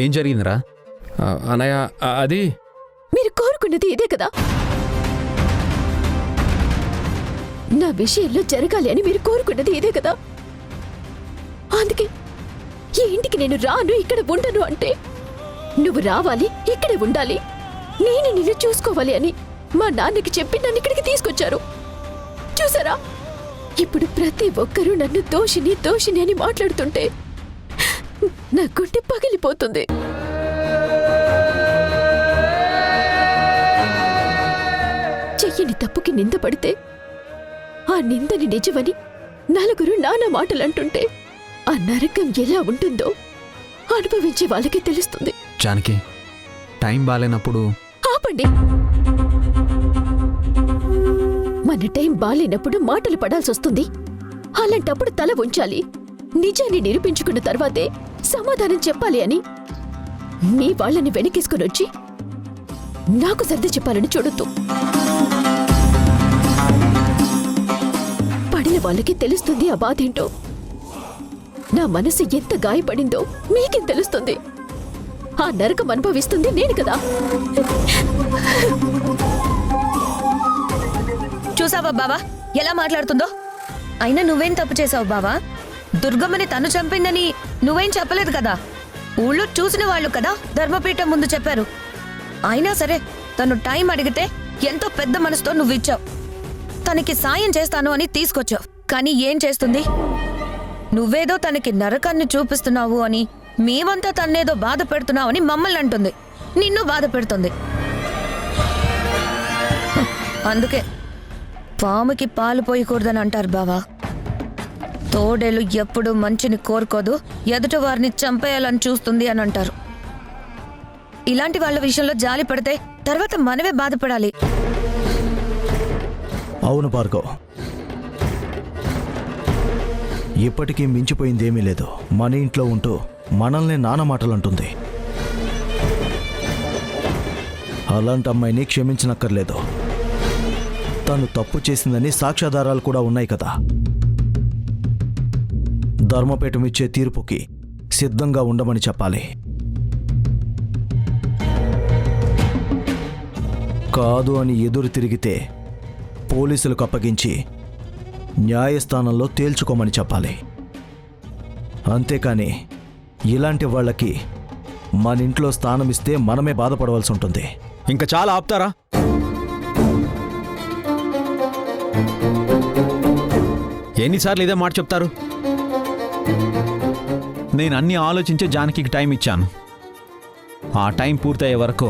ఏం జరిగిందిరా? అన్నయ్య అది మీరు కోరుకున్నది ఇదే కదా? నా విషయంలో జరగాలి అని మీరు కోరుకున్నది ఇదే కదా? అందుకే ఈ ఇంటికి నేను రాను, ఇక్కడ ఉండను అంటే నువ్వు రావాలి, ఇక్కడే ఉండాలి, నేను నిన్ను చూసుకోవాలి అని మా నాన్నకి చెప్పి నన్ను ఇక్కడికి తీసుకొచ్చారు. చూసారా, ఇప్పుడు ప్రతి ఒక్కరూ నన్ను దోషిని దోషిని అని మాట్లాడుతుంటే నా గుండె పగిలిపోతుంది. చెయ్యని తప్పుకి నింద పడితే ఆ నిందని నిజమని నలుగురు నానా మాటలంటుంటే ఆ నరకం ఎలా ఉంటుందో అనుభవించే వాళ్ళకి తెలుస్తుంది. జానకి, టైం బాలేనప్పుడు ఆపండి. మన టైం బాలేనప్పుడు మాటలు పడాల్సి వస్తుంది. అలాంటప్పుడు తల ఉంచాలి. నిజాన్ని నిరూపించుకున్న తర్వాతే సమాధానం చెప్పాలి అని మీ వాళ్ళని వెనకేసుకుని వచ్చి నాకు సర్ది చెప్పాలని చూడొద్దు. పడిన వాళ్ళకి తెలుస్తుంది ఆ బాధేంటో. నా మనసు ఎంత గాయపడిందో మీకేం తెలుస్తుంది? ఆ నరకం అనుభవిస్తుంది నేను కదా. చూసావా బావా ఎలా మాట్లాడుతుందో? అయినా నువ్వేం తప్పు చేసావు బావా? దుర్గమ్మని తను చంపిందని నువ్వేం చెప్పలేదు కదా. ఊళ్ళో చూసిన వాళ్ళు కదా ధర్మపీఠం ముందు చెప్పారు. అయినా సరే తను టైం అడిగితే ఎంతో పెద్ద మనసుతో నువ్వు ఇచ్చావు. తనకి సాయం చేస్తాను అని తీసుకొచ్చావు. కానీ ఏం చేస్తుంది? నువ్వేదో తనకి నరకాన్ని చూపిస్తున్నావు అని, మేమంతా తన్నేదో బాధ పెడుతున్నావు అని మమ్మల్ని అంటుంది. నిన్ను బాధ పెడుతుంది. అందుకే పాముకి పాలు పోయకూడదని అంటారు బావా. తోడేలు ఎప్పుడు మంచిని కోరుకోదు, ఎదుటి వారిని చంపేయాలని చూస్తుంది అని అంటారు. ఇలాంటి వాళ్ళ విషయంలో జాలి పడితే తర్వాత మనమే బాధపడాలి. అవును భార్గవ్, ఇప్పటికీ మించిపోయిందేమీ లేదు. మన ఇంట్లో ఉంటూ మనల్ని నాన్న మాటలంటుంది. అలాంటి అమ్మాయిని క్షమించనక్కర్లేదు. తను తప్పు చేసిందని సాక్ష్యాధారాలు కూడా ఉన్నాయి కదా. ధర్మపీఠం ఇచ్చే తీర్పుకి సిద్ధంగా ఉండమని చెప్పాలి. కాదు అని ఎదురు తిరిగితే పోలీసులకు అప్పగించి న్యాయస్థానంలో తేల్చుకోమని చెప్పాలి. అంతేకాని ఇలాంటి వాళ్ళకి మన ఇంట్లో స్థానం ఇస్తే మనమే బాధపడవలసి ఉంటుంది. ఇంకా చాలా ఆపుతారా? ఎన్నిసార్లు ఇదే మాట చెప్తారు? నేను అన్నీ ఆలోచించే జానకికి టైం ఇచ్చాను. ఆ టైం పూర్తయ్యే వరకు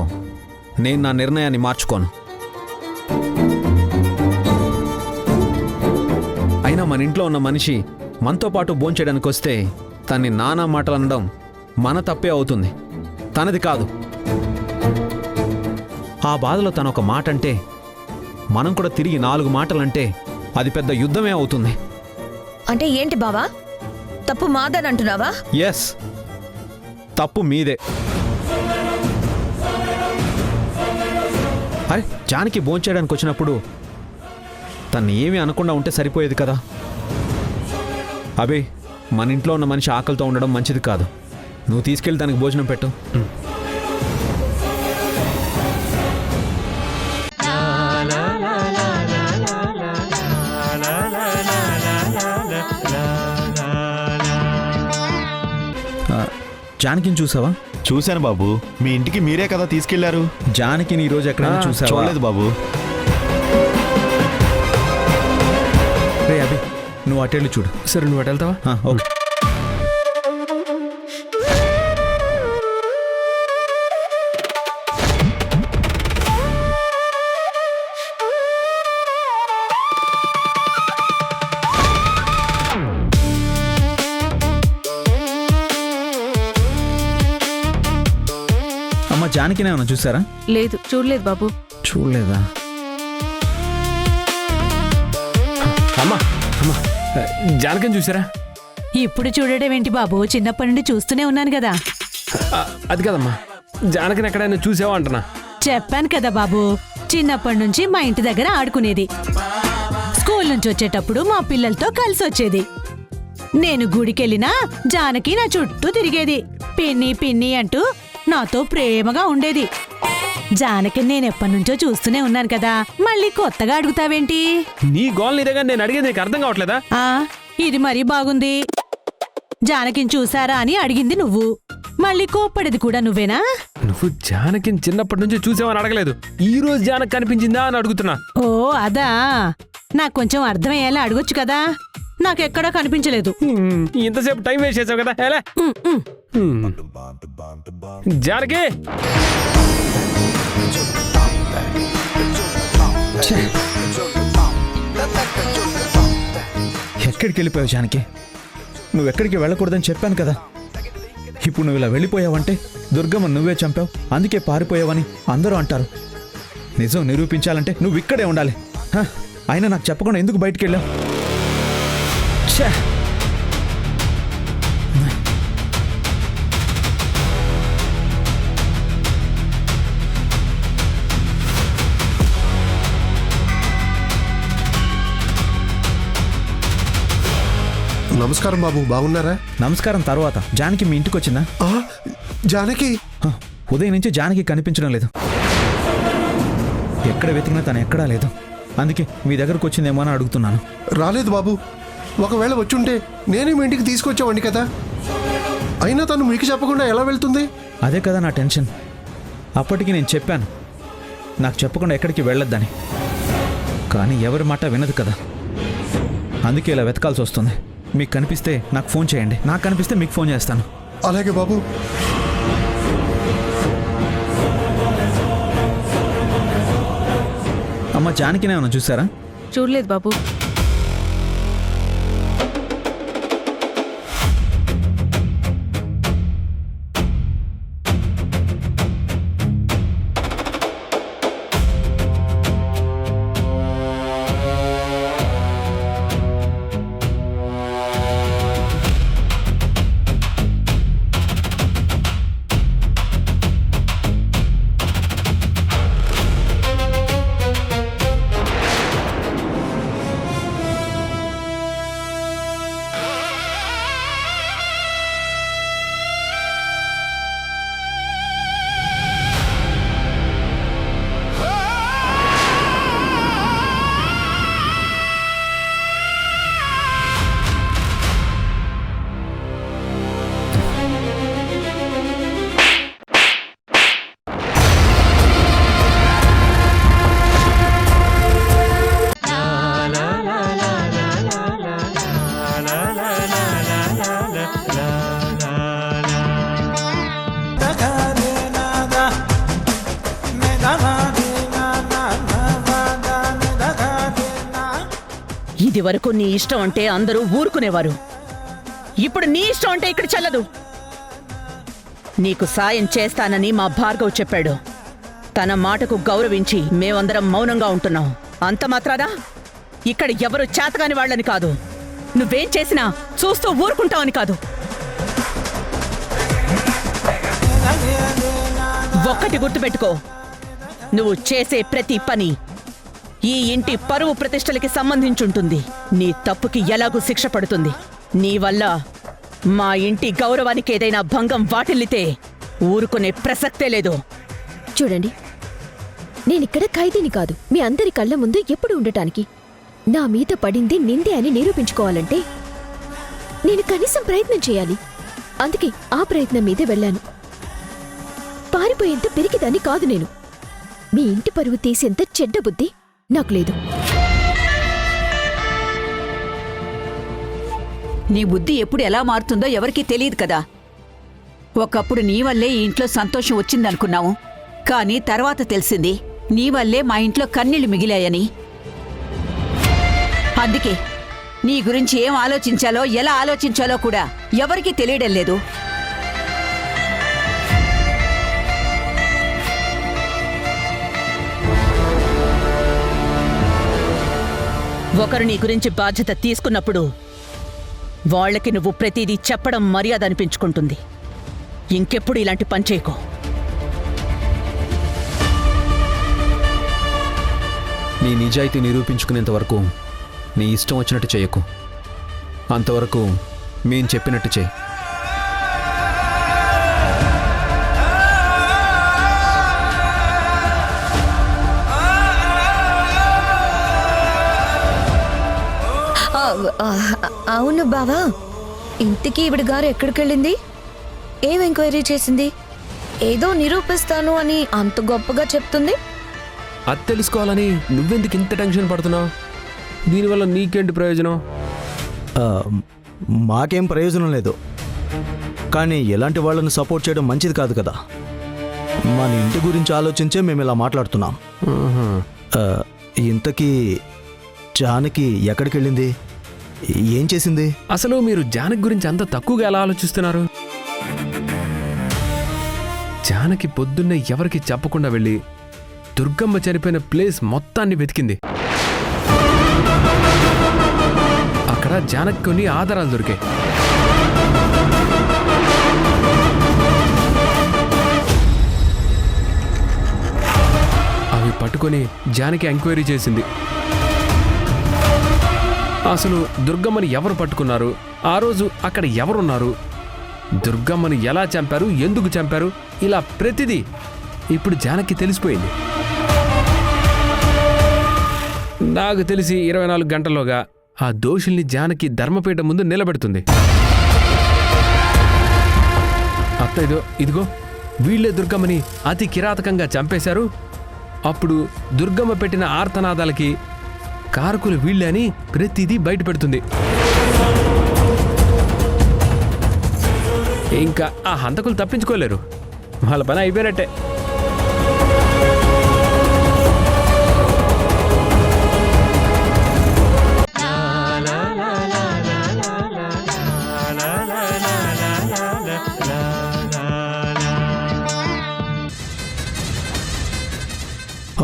నేను నా నిర్ణయాన్ని మార్చుకోను. అయినా మన ఇంట్లో ఉన్న మనిషి మనతో పాటు భోంచేయడానికి వస్తే తన్ని నానా మాటలు అనడం మన తప్పే అవుతుంది, తనది కాదు. ఆ బాధలో తను ఒక మాట అంటే మనం కూడా తిరిగి 4 మాటలంటే అది పెద్ద యుద్ధమే అవుతుంది. అంటే ఏంటి బావా? తప్పు మాదని అంటున్నావా? ఎస్, తప్పు మీదే. అరే, జానకి భోంచేయడానికి వచ్చినప్పుడు తను ఏమీ అనకుండా ఉంటే సరిపోయేది కదా. అబే, మన ఇంట్లో ఉన్న మనిషి ఆకలితో ఉండడం మంచిది కాదు. నువ్వు తీసుకెళ్ళి తనకి భోజనం పెట్టు. జానకిని చూసావా? చూశాను బాబు. మీ ఇంటికి మీరే కదా తీసుకెళ్లారు. జానకిని ఈరోజు ఎక్కడైనా చూసావా? చూడలేదు బాబు. రే అభి, నువ్వు అటెళ్ళు చూడు. సరే, నువ్వు అటు వెళ్తావా? ఓకే. అమ్మ, జానకినే ఏమన్నా చూసారా? లేదు, చూడలేదు బాబు. చూడలేదా? అమ్మా అమ్మా, జానకిని చూసారా? ఇప్పుడు చూడడం ఏంటి బాబు? చిన్నప్పటి నుండి చూస్తూనే ఉన్నాను కదా. అది కదమ్మా, జానకిని ఎక్కడైనా చూసావా అంటున్నా. చెప్పాను కదా బాబు, చిన్నప్పటి నుంచి మా ఇంటి దగ్గర ఆడుకునేది. స్కూల్ నుంచి వచ్చేటప్పుడు మా పిల్లలతో కలిసి వచ్చేది. నేను గుడికెళ్ళినా జానకి నా చుట్టూ తిరిగేది. పిన్ని పిన్ని అంటూ నాతో ప్రేమగా ఉండేది. జానకి నేనెప్పటి నుంచో చూస్తూనే ఉన్నాను కదా, మళ్ళీ కొత్తగా అడుగుతావేంటి? నీ గోల్ నీదేగా, నేను అడిగేది నీకు అర్థం కావట్లేదా? ఆ ఇది మరీ బాగుంది. జానకిని చూసారా అని అడిగింది నువ్వు, మళ్ళీ కోప్పడేది కూడా నువ్వేనా? నువ్వు జానకిని చిన్నప్పటి నుంచి చూసావని అడగలేదు, ఈ రోజు జానకి కనిపించిందా అని అడుగుతున్నా. ఓ అదా, నాకు కొంచెం అర్థమయ్యేలా అడగొచ్చు కదా. నాకెక్కడా కనిపించలేదు. ఇంతసేపు టైం వేస్ట్ చేసావు కదా. ఎలా జానకి? ఎక్కడికి వెళ్ళిపోయావు జానకి? నువ్వు ఎక్కడికి వెళ్ళకూడదని చెప్పాను కదా. ఇప్పుడు నువ్వు ఇలా వెళ్ళిపోయావంటే దుర్గమ్మ నువ్వే చంపావు, అందుకే పారిపోయావని అందరూ అంటారు. నిజం నిరూపించాలంటే నువ్వు ఇక్కడే ఉండాలి. అయినా నాకు చెప్పకుండా ఎందుకు బయటికి వెళ్ళావు? ఛే! నమస్కారం బాబు, బాగున్నారా? నమస్కారం తర్వాత జానకి మీ ఇంటికి వచ్చిందా? జానకి ఉదయం నుంచి జానకి కనిపించడం లేదు. ఎక్కడ వెతికినా తను ఎక్కడా లేదు. అందుకే మీ దగ్గరకు వచ్చిందేమో అని అడుగుతున్నాను. రాలేదు బాబు. ఒకవేళ వచ్చుంటే నేనే మీ ఇంటికి తీసుకొచ్చావండి కదా. అయినా తను మీకు చెప్పకుండా ఎలా వెళ్తుంది? అదే కదా నా టెన్షన్. అప్పటికి నేను చెప్పాను నాకు చెప్పకుండా ఎక్కడికి వెళ్ళొద్దని, కానీ ఎవరి మాట వినదు కదా. అందుకే ఇలా వెతకాల్సి వస్తుంది. మీకు కనిపిస్తే నాకు ఫోన్ చేయండి, నాకు కనిపిస్తే మీకు ఫోన్ చేస్తాను. అలాగే బాబు. అమ్మ జానకినే ఏమన్నా చూసారా? చూడలేదు బాబు. ఇది వరకు నీ ఇష్టం అంటే అందరూ ఊరుకునేవారు. ఇప్పుడు నీ ఇష్టం అంటే ఇక్కడ చెల్లదు. నీకు సాయం చేస్తానని మా భార్గవ్ చెప్పాడు. తన మాటకు గౌరవించి మేమందరం మౌనంగా ఉంటున్నాం. అంత మాత్రానా ఇక్కడ ఎవరు చేతగాని వాళ్ళని కాదు. నువ్వేం చేసినా చూస్తూ ఊరుకుంటావని కాదు. ఒక్కటి గుర్తుపెట్టుకో, నువ్వు చేసే ప్రతి పని ఈ ఇంటి పరువు ప్రతిష్టలకి సంబంధించుంటుంది. నీ తప్పుకి ఎలాగూ శిక్ష పడుతుంది. నీ వల్ల మా ఇంటి గౌరవానికి ఏదైనా భంగం వాటిల్లితే ఊరుకునే ప్రసక్తే లేదు. చూడండి, నేనిక్కడ ఖైదీని కాదు, మీ అందరి కళ్ళ ముందు ఎప్పుడు ఉండటానికి. నా మీద పడింది నిందే అని నిరూపించుకోవాలంటే నేను కనీసం ప్రయత్నం చేయాలి. అందుకే ఆ ప్రయత్నం మీదే వెళ్ళాను. పారిపోయేంత పెరిగిదాన్ని కాదు నేను. మీ ఇంటి పరువు తీసేంత చెడ్డ బుద్ధి నాకు లేదు. నీ బుద్ధి ఎప్పుడు ఎలా మారుతుందో ఎవరికీ తెలియదు కదా. ఒకప్పుడు నీ వల్లే ఈ ఇంట్లో సంతోషం వచ్చిందనుకున్నావు, కానీ తర్వాత తెలిసింది నీ వల్లే మా ఇంట్లో కన్నీళ్లు మిగిలాయని. అందుకే నీ గురించి ఏం ఆలోచించాలో ఎలా ఆలోచించాలో కూడా ఎవరికీ తెలియడం లేదు. ఒకరు నీ గురించి బాధ్యత తీసుకున్నప్పుడు వాళ్ళకి నువ్వు ప్రతిదీ చెప్పడం మర్యాద అనిపించుకుంటుంది. ఇంకెప్పుడు ఇలాంటి పని చేయకు. నీ నిజాయితీ నిరూపించుకునేంత వరకు నీ ఇష్టం వచ్చినట్టు చేయకు. అంతవరకు మేం చెప్పినట్టు చేయి. అవును బావా, ఇంటికి ఈవిడ గారు ఎక్కడికి వెళ్ళింది? ఏం ఎంక్వైరీ చేసింది? ఏదో నిరూపిస్తాను అని అంత గొప్పగా చెప్తుంది. అది తెలుసుకోవాలని నువ్వెందుకు ఇంత టెన్షన్ పడుతున్నావు? దీనివల్ల నీకేంటి ప్రయోజనం? మాకేం ప్రయోజనం లేదు, కానీ ఎలాంటి వాళ్ళని సపోర్ట్ చేయడం మంచిది కాదు కదా. మన ఇంటి గురించి ఆలోచించే మేము ఇలా మాట్లాడుతున్నాం. ఇంతకీ జానకి ఎక్కడికి వెళ్ళింది? ఏం చేసింది? అసలు మీరు జానకి గురించి అంత తక్కువగా ఎలా ఆలోచిస్తున్నారు? జానకి పొద్దున్నే ఎవరికి చెప్పకుండా వెళ్ళి దుర్గమ్మ చనిపోయిన ప్లేస్ మొత్తాన్ని వెతికింది. అక్కడ జానకి కొన్ని ఆధారాలు దొరికాయి. అవి పట్టుకొని జానకి ఎంక్వైరీ చేసింది. అసలు దుర్గమ్మని ఎవరు పట్టుకున్నారు, ఆ రోజు అక్కడ ఎవరున్నారు, దుర్గమ్మని ఎలా చంపారు, ఎందుకు చంపారు, ఇలా ప్రతిదీ ఇప్పుడు జానకి తెలిసిపోయింది. నాకు తెలిసి 24 గంటల్లోగా ఆ దోషుల్ని జానకి ధర్మపీఠం ముందు నిలబెడుతుంది. అత్త ఇదిగో వీళ్లే దుర్గమ్మని అతి కిరాతకంగా చంపేశారు, అప్పుడు దుర్గమ్మ పెట్టిన ఆర్తనాదాలకి కారకులు వీళ్ళే అని ప్రతిదీ బయట పెడుతుంది. ఇంకా ఆ హంతకులు తప్పించుకోలేరు, వాళ్ళ పని అయిపోయినట్టే.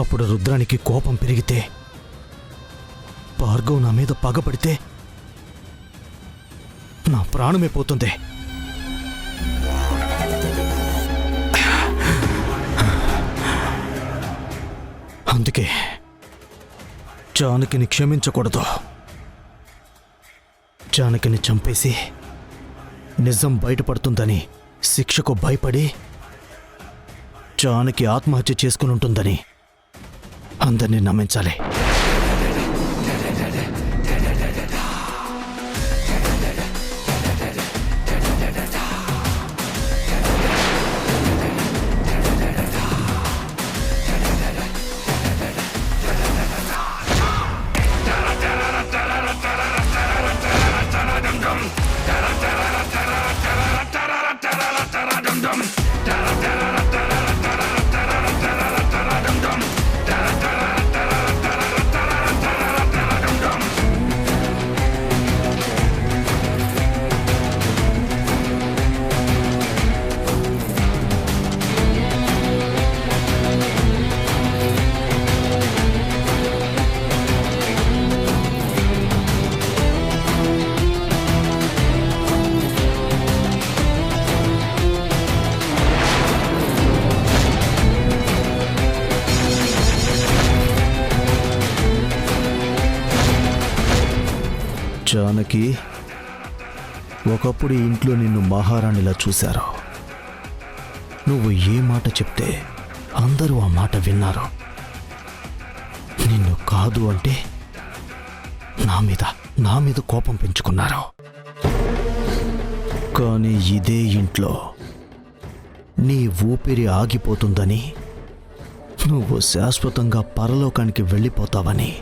అప్పుడు రుద్రానికి కోపం పెరిగితే, భార్గవ్ నా మీద పగపడితే నా ప్రాణమే పోతుంది. అందుకే జానకిని క్షమించకూడదు. జానకిని చంపేసి నిజం బయటపడుతుందని శిక్షకు భయపడి జానకి ఆత్మహత్య చేసుకుని ఉంటుందని అందరినీ నమ్మించాలి. జానకి, ఒకప్పుడు ఈ ఇంట్లో నిన్ను మహారాణిలా చూశారు. నువ్వు ఏ మాట చెప్తే అందరూ ఆ మాట విన్నారు. నిన్ను కాదు అంటే నా మీద కోపం పెంచుకున్నారు. కానీ ఇదే ఇంట్లో నీ ఊపిరి ఆగిపోతుందని, నువ్వు శాశ్వతంగా పరలోకానికి వెళ్ళిపోతావని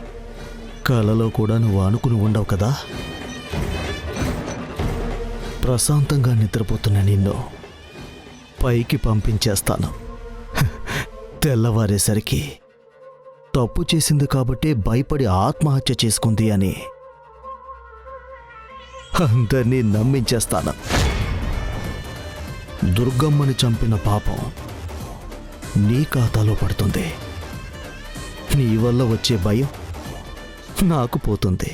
కలలో కూడా నువ్వు అనుకుని ఉండవు కదా. ప్రశాంతంగా నిద్రపోతున్న నిన్ను పైకి పంపించేస్తాను. తెల్లవారేసరికి తప్పు చేసింది కాబట్టే భయపడి ఆత్మహత్య చేసుకుంది అని అందరినీ నమ్మించేస్తాను. దుర్గమ్మని చంపిన పాపం నీ ఖాతాలో పడుతుంది. నీ వల్ల వచ్చే భయం నాకు పోతుంది.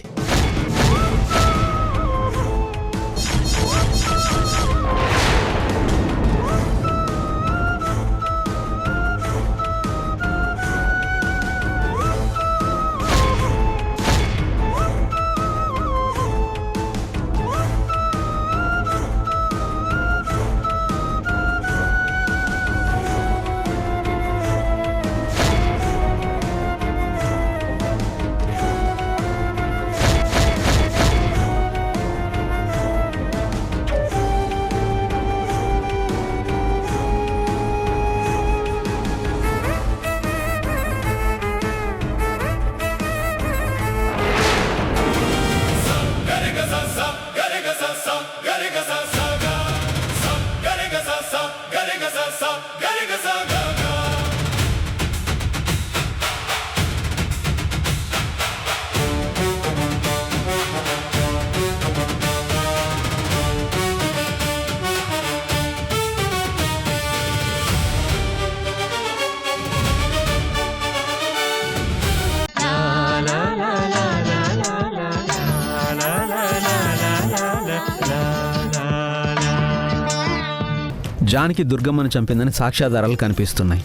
జానకి దుర్గమ్మను చంపిందని సాక్ష్యాధారాలు కనిపిస్తున్నాయి.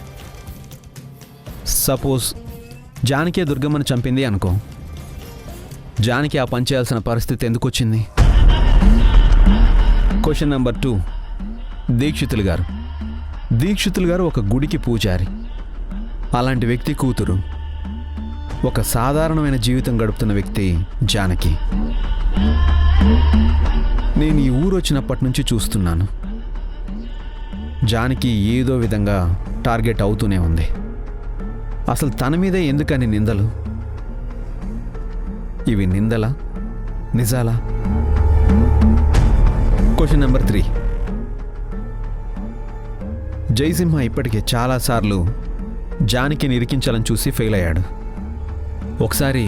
సపోజ్ జానకే దుర్గమ్మను చంపింది అనుకో, జానకి ఆ పని చేయాల్సిన పరిస్థితి ఎందుకు వచ్చింది? Question number 2. దీక్షితులు గారు ఒక గుడికి పూజారి. అలాంటి వ్యక్తి కూతురు ఒక సాధారణమైన జీవితం గడుపుతున్న వ్యక్తి జానకి. నేను ఈ ఊరు వచ్చినప్పటి నుంచి చూస్తున్నాను, జానకి ఏదో విధంగా టార్గెట్ అవుతూనే ఉంది. అసలు తన మీదే ఎందుకని నిందలు? ఇవి నిందలా, నిజాలా? Question number 3. జయసింహ ఇప్పటికే చాలాసార్లు జానకిని ఇరికించాలని చూసి ఫెయిల్ అయ్యాడు. ఒకసారి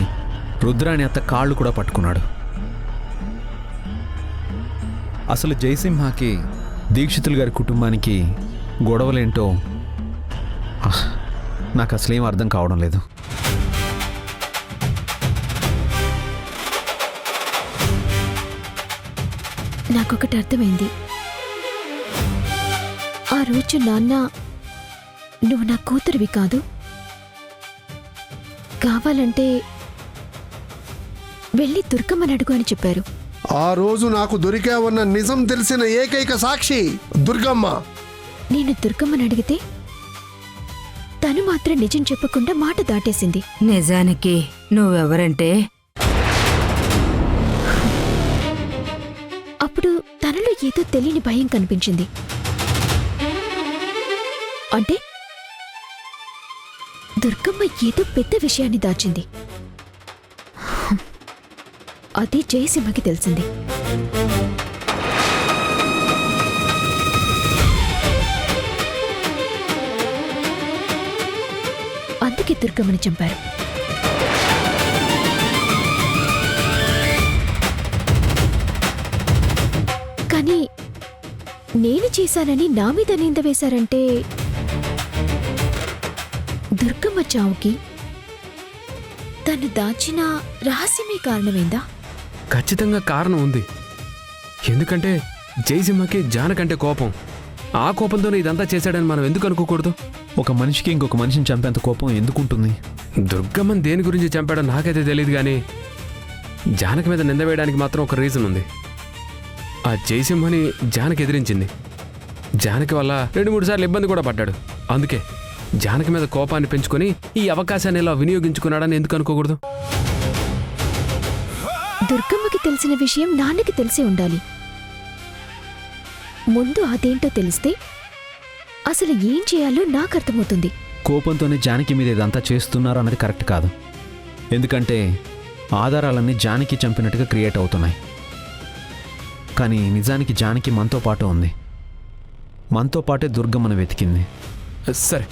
రుద్రాణి అత్త కాళ్ళు కూడా పట్టుకున్నాడు. అసలు జయసింహకి దీక్షితులు గారి కుటుంబానికి గొడవలేంటో నాకు అసలేం అర్థం కావడం లేదు. నాకొకటి అర్థమైంది. ఆ రోజు నాన్న, నువ్వు నా కూతురివి కాదు, కావాలంటే వెళ్ళి దుర్గమ్మని అడుగు అని చెప్పారు. ఆ రోజు నాకు దొరికావన్న నిజం తెలిసిన ఏకైక సాక్షి దుర్గమ్మ. నేను దుర్గమ్మని అడిగితే తను మాత్రం నిజం చెప్పకుండా మాట దాటేసింది. నిజానికి నువ్వెవరంటే అప్పుడు తనలో ఏదో తెలియని భయం కనిపించింది. అంటే దుర్గమ్మ ఏదో పెద్ద విషయాన్ని దాచింది. అది జయసింహకి తెలిసింది. అందుకే దుర్గమ్మని చంపారు. కానీ నేను చేశానని నా మీద నింద వేశారంటే దుర్గమ్మ చావుకి తను దాచిన రహస్యమే కారణమైందా? ఖచ్చితంగా కారణం ఉంది. ఎందుకంటే జయసింహకి జానకంటే కోపం. ఆ కోపంతోనే ఇదంతా చేశాడని మనం ఎందుకు అనుకోకూడదు? ఒక మనిషికి ఇంకొక మనిషిని చంపేంత కోపం ఎందుకుంటుంది? దుర్గమ్మని దేని గురించి చంపాడో నాకైతే తెలియదు, కానీ జానకి మీద నింద వేయడానికి మాత్రం ఒక రీజన్ ఉంది. ఆ జయసింహని జానకి ఎదిరించింది. జానకి వల్ల 2-3 సార్లు ఇబ్బంది కూడా పడ్డాడు. అందుకే జానకి మీద కోపాన్ని పెంచుకొని ఈ అవకాశాన్ని ఇలా వినియోగించుకున్నాడని ఎందుకు అనుకోకూడదు? దుర్గమ్మకి తెలిసిన విషయం నాన్నకి తెలిసి ఉండాలి. ముందు అదేంటో తెలిస్తే అసలు ఏం చేయాలో నాకు అర్థమవుతుంది. కోపంతోనే జానకి మీద ఇదంతా చేస్తున్నారు అన్నది కరెక్ట్ కాదు. ఎందుకంటే ఆధారాలన్నీ జానకి చంపినట్టుగా క్రియేట్ అవుతున్నాయి. కానీ నిజానికి జానకి మనతో పాటు ఉంది. మనతో పాటే దుర్గమ్మను వెతికింది. సరే,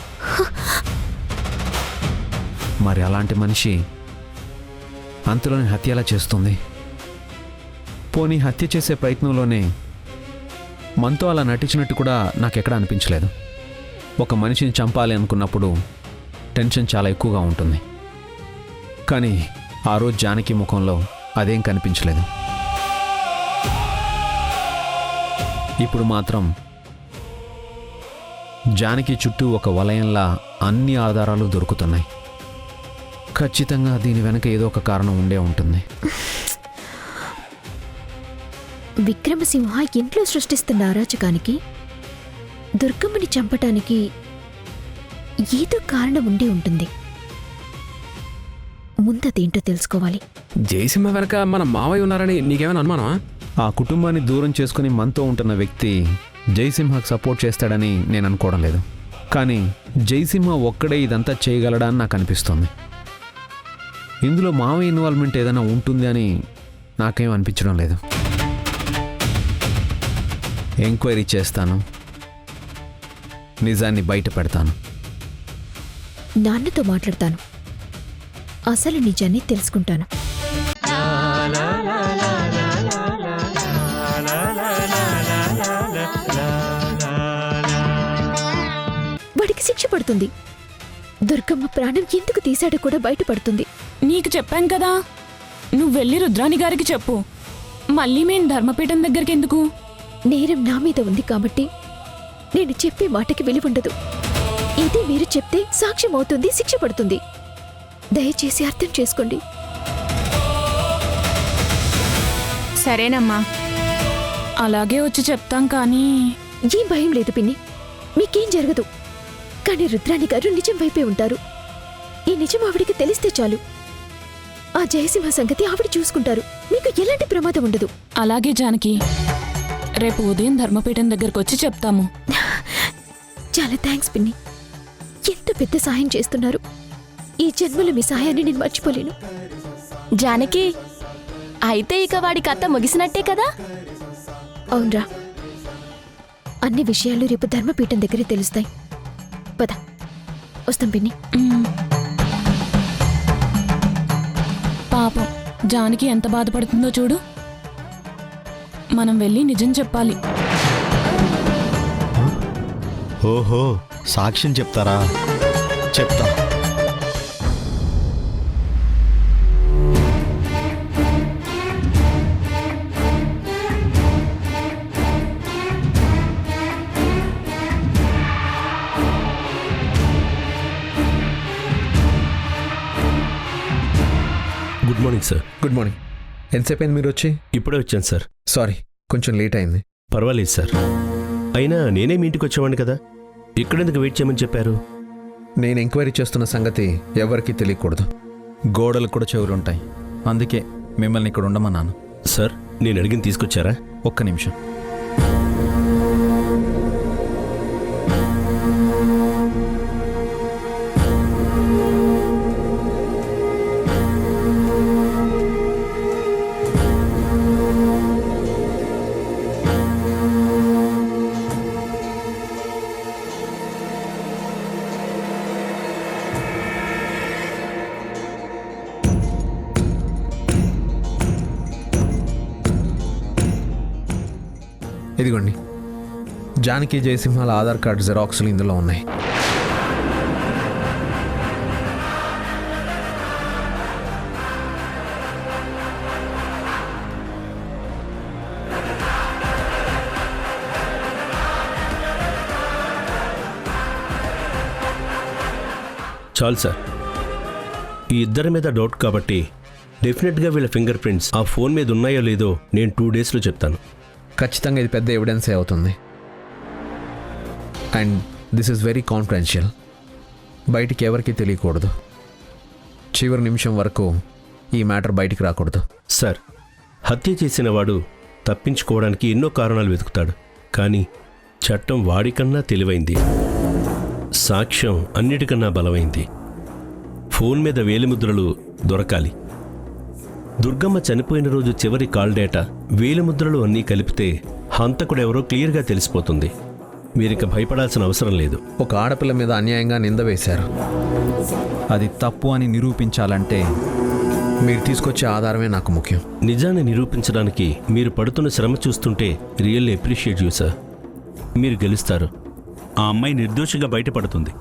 మరి అలాంటి మనిషి అంతలోనే హత్య ఎలా చేస్తుంది? పోనీ హత్య చేసే ప్రయత్నంలోనే మనతో అలా నటించినట్టు కూడా నాకెక్కడ అనిపించలేదు. ఒక మనిషిని చంపాలి అనుకున్నప్పుడు టెన్షన్ చాలా ఎక్కువగా ఉంటుంది. కానీ ఆ రోజు జానకి ముఖంలో అదేం కనిపించలేదు. ఇప్పుడు మాత్రం జానకి చుట్టూ ఒక వలయంలా అన్ని ఆధారాలు దొరుకుతున్నాయి. ఖచ్చితంగా దీని వెనక ఏదో ఒక కారణం ఉండే ఉంటుంది. విక్రమసింహ ఇంట్లో సృష్టిస్తున్న అరాచకానికి దుర్గమ్మని చంపటానికి ఏదో కారణం ఉండి ఉంటుంది. ముందదేంటో తెలుసుకోవాలి. జయసింహ వెనక మన మావయ్య ఉన్నారని నీకేమైనా అనుమానమా? ఆ కుటుంబాన్ని దూరం చేసుకుని మనతో ఉంటున్న వ్యక్తి జయసింహకు సపోర్ట్ చేస్తాడని నేను అనుకోవడం లేదు. కానీ జయసింహ ఒక్కడే ఇదంతా చేయగలడా అని నాకు అనిపిస్తుంది. ఇందులో మావయ్య ఇన్వాల్వ్మెంట్ ఏదైనా ఉంటుంది అని నాకేం అనిపించడం లేదు. ఎంక్వైరీ చేస్తాను, నిజాన్ని బయట పెడతాను. నాన్నతో మాట్లాడతాను. అసలు నిజాన్ని తెలుసుకుంటాను. వాడికి శిక్ష పడుతుంది. దుర్గమ్మ ప్రాణం ఎందుకు తీశాడో కూడా బయటపడుతుంది. నీకు చెప్పాం కదా, నువ్వు వెళ్ళి రుద్రాణి గారికి చెప్పు. మళ్ళీ మేం ధర్మపీఠం దగ్గరికి ఎందుకు? నేరం నా మీద ఉంది కాబట్టి నేను చెప్పే మాటకి విలువుండదు. ఇది మీరు చెప్తే సాక్ష్యం అవుతుంది, శిక్ష పడుతుంది. దయచేసి అర్థం చేసుకోండి. సరేనమ్మా, అలాగే వచ్చి చెప్తాం. కానీ ఏం భయం లేదు పిన్ని, మీకేం జరగదు. కానీ రుద్రాణి గారు నిజం వైపే ఉంటారు. ఈ నిజం ఆవిడికి తెలిస్తే చాలు. ఆ జయసింహ సంగతి ఆవిడ చూసుకుంటారు. మీకు ఎలాంటి ప్రమాదం ఉండదు. అలాగే జానకి, రేపు ఉదయం ధర్మపీఠం దగ్గరకు వచ్చి చెప్తాము. చాలా థ్యాంక్స్ పిన్ని, ఎంత పెద్ద సాయం చేస్తున్నారు. ఈ జన్మలో మీ సాయాన్ని నేను మర్చిపోలేను. జానకి, అయితే ఇక వాడి కథ ముగిసినట్టే కదా? అవునరా, అన్ని విషయాలు రేపు ధర్మపీఠం దగ్గరే తెలుస్తాయి. పద, వస్తాం పిన్ని. పాపం జానకి ఎంత బాధపడుతుందో చూడు. మనం వెళ్ళి నిజం చెప్పాలి. ఓహో, సాక్ష్యం చెప్తారా? చెప్తా. Good morning sir. Good morning. ఎంతసేపు అయింది మీరు వచ్చి? ఇప్పుడే వచ్చాను సార్. సారీ, కొంచెం లేట్ అయింది. పర్వాలేదు సార్. అయినా నేనే మీ ఇంటికి వచ్చేవాడిని కదా, ఇక్కడెందుకు వెయిట్ చేయమని చెప్పారు? నేను ఎంక్వైరీ చేస్తున్న సంగతి ఎవరికీ తెలియకూడదు. గోడలు కూడా చెవులుంటాయి, అందుకే మిమ్మల్ని ఇక్కడ ఉండమన్నాను. సార్, నేను అడిగిన తీసుకొచ్చారా? ఒక్క నిమిషం. ఇదిగోండి, జానకి జయసింహాల ఆధార్ కార్డు జెరాక్స్లు ఇందులో ఉన్నాయి. చాలు సార్. ఈ ఇద్దరి మీద డౌట్ కాబట్టి డెఫినెట్గా వీళ్ళ ఫింగర్ ప్రింట్స్ ఆ ఫోన్ మీద ఉన్నాయో లేదో నేను 2 డేస్లో చెప్తాను. ఖచ్చితంగా ఇది పెద్ద ఎవిడెన్సే అవుతుంది. And this is very confidential. బయటికి ఎవరికీ తెలియకూడదు. చివరి నిమిషం వరకు ఈ మ్యాటర్ బయటికి రాకూడదు. సార్, హత్య చేసిన వాడు తప్పించుకోవడానికి ఎన్నో కారణాలు వెతుకుతాడు. కానీ చట్టం వాడికన్నా తెలివైంది, సాక్ష్యం అన్నిటికన్నా బలమైంది. ఫోన్ మీద వేలిముద్రలు దొరకాలి. దుర్గమ్మ చనిపోయిన రోజు చివరి కాల్ డేటా, వేలిముద్రలు అన్నీ కలిపితే హంతకుడెవరో క్లియర్గా తెలిసిపోతుంది. మీరిక భయపడాల్సిన అవసరం లేదు. ఒక ఆడపిల్ల మీద అన్యాయంగా నింద వేశారు. అది తప్పు అని నిరూపించాలంటే మీరు తీసుకొచ్చే ఆధారమే నాకు ముఖ్యం. నిజాన్ని నిరూపించడానికి మీరు పడుతున్న శ్రమ చూస్తుంటే రియల్లీ అప్రిషియేట్ యూ సార్. మీరు గెలుస్తారు. ఆ అమ్మాయి నిర్దోషిగా బయటపడుతుంది.